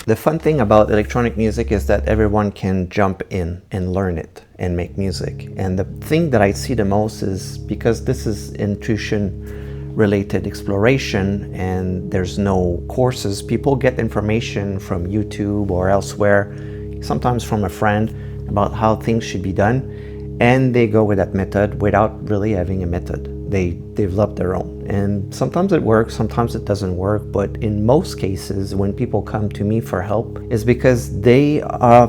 The fun thing about electronic music is that everyone can jump in and learn it and make music. And the thing that I see the most is because this is intuition related exploration and there's no courses, people get information from YouTube or elsewhere, sometimes from a friend, about how things should be done, and they go with that method without really having a method. They develop their own, and sometimes it works, sometimes it doesn't work, but in most cases when people come to me for help is because they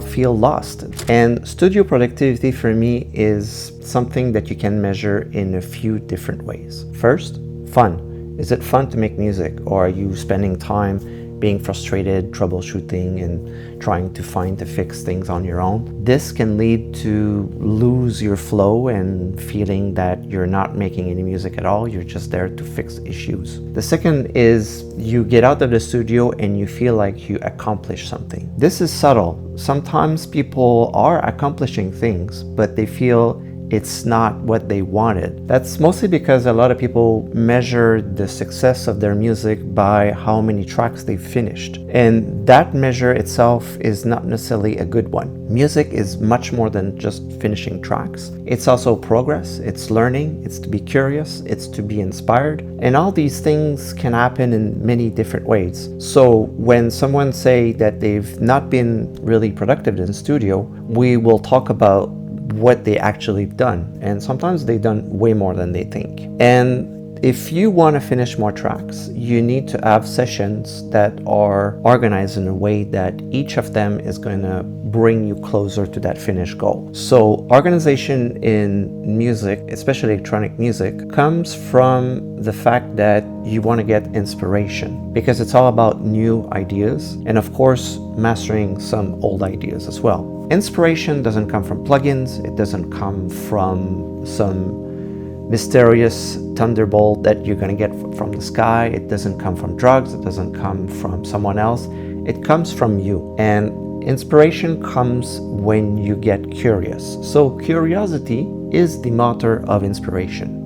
feel lost. And studio productivity for me is something that you can measure in a few different ways. First, fun. Is it fun to make music, or are you spending time being frustrated, troubleshooting, and trying to fix things on your own? This can lead to lose your flow and feeling that you're not making any music at all, you're just there to fix issues. The second is you get out of the studio and you feel like you accomplish something. This is subtle. Sometimes people are accomplishing things, but they feel it's not what they wanted. That's mostly because a lot of people measure the success of their music by how many tracks they've finished. And that measure itself is not necessarily a good one. Music is much more than just finishing tracks. It's also progress, it's learning, it's to be curious, it's to be inspired. And all these things can happen in many different ways. So when someone say that they've not been really productive in studio, we will talk about what they actually done, and sometimes they've done way more than they think. And if you want to finish more tracks, you need to have sessions that are organized in a way that each of them is going to bring you closer to that finished goal. So organization in music, especially electronic music, comes from the fact that you want to get inspiration, because it's all about new ideas and of course mastering some old ideas as well. Inspiration doesn't come from plugins, it doesn't come from some mysterious thunderbolt that you're going to get from the sky, it doesn't come from drugs, it doesn't come from someone else, it comes from you. And inspiration comes when you get curious. So curiosity is the motor of inspiration.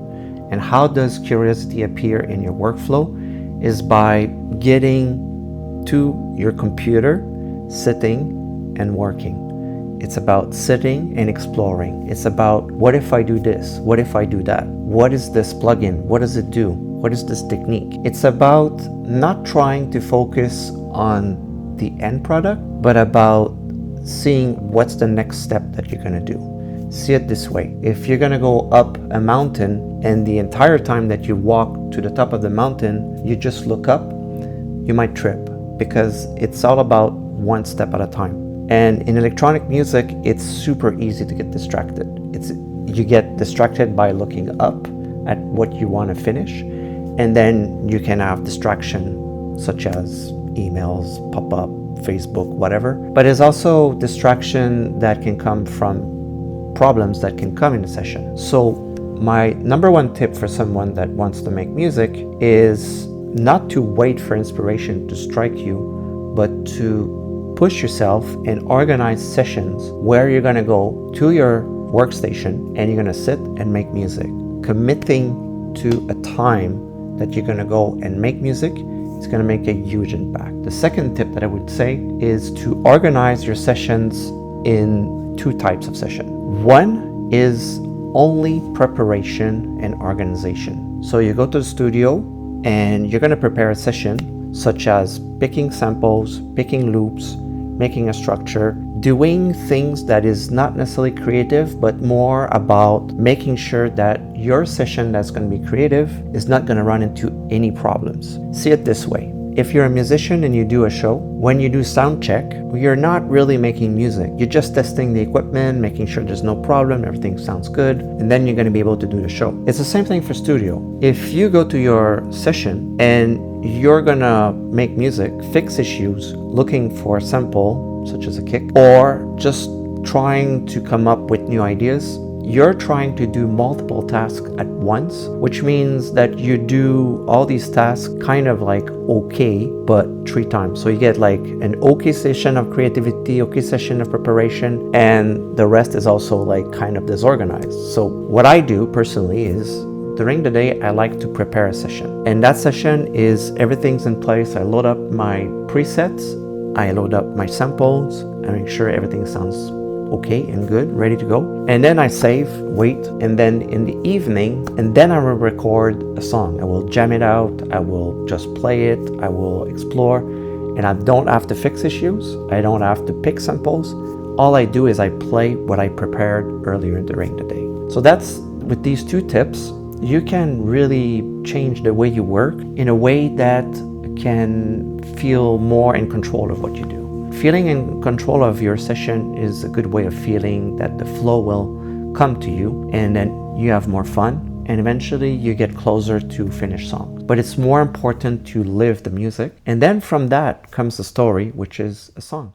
And how does curiosity appear in your workflow? Is by getting to your computer, sitting and working. It's about sitting and exploring. It's about, what if I do this? What if I do that? What is this plugin? What does it do? What is this technique? It's about not trying to focus on the end product, but about seeing what's the next step that you're going to do. See it this way. If you're going to go up a mountain and the entire time that you walk to the top of the mountain, you just look up, you might trip, because it's all about one step at a time. And in electronic music, it's super easy to get distracted. You get distracted by looking up at what you want to finish, and then you can have distraction such as emails, pop-up, Facebook, whatever. But there's also distraction that can come from problems that can come in a session. So my number one tip for someone that wants to make music is not to wait for inspiration to strike you, but to push yourself and organize sessions where you're going to go to your workstation and you're going to sit and make music. Committing to a time that you're going to go and make music is going to make a huge impact. The second tip that I would say is to organize your sessions in two types of session. One is only preparation and organization. So you go to the studio and you're going to prepare a session such as picking samples, picking loops, making a structure, doing things that is not necessarily creative, but more about making sure that your session that's going to be creative is not going to run into any problems. See it this way. If you're a musician and you do a show, when you do sound check, you're not really making music. You're just testing the equipment, making sure there's no problem, everything sounds good, and then you're going to be able to do the show. It's the same thing for studio. If you go to your session and you're gonna make music, fix issues, looking for a sample, such as a kick, or just trying to come up with new ideas, you're trying to do multiple tasks at once, which means that you do all these tasks kind of like okay, but 3 times. So you get like an okay session of creativity, okay session of preparation, and the rest is also like kind of disorganized. So what I do personally is, during the day, I like to prepare a session. And that session is everything's in place. I load up my presets, I load up my samples, I make sure everything sounds okay and good, ready to go. And then I save, wait, and then in the evening, and then I will record a song. I will jam it out, I will just play it, I will explore, and I don't have to fix issues, I don't have to pick samples. All I do is I play what I prepared earlier during the day. So that's, with these 2 tips, you can really change the way you work in a way that can feel more in control of what you do. Feeling in control of your session is a good way of feeling that the flow will come to you, and then you have more fun, and eventually you get closer to finished song. But it's more important to live the music, and then from that comes the story, which is a song.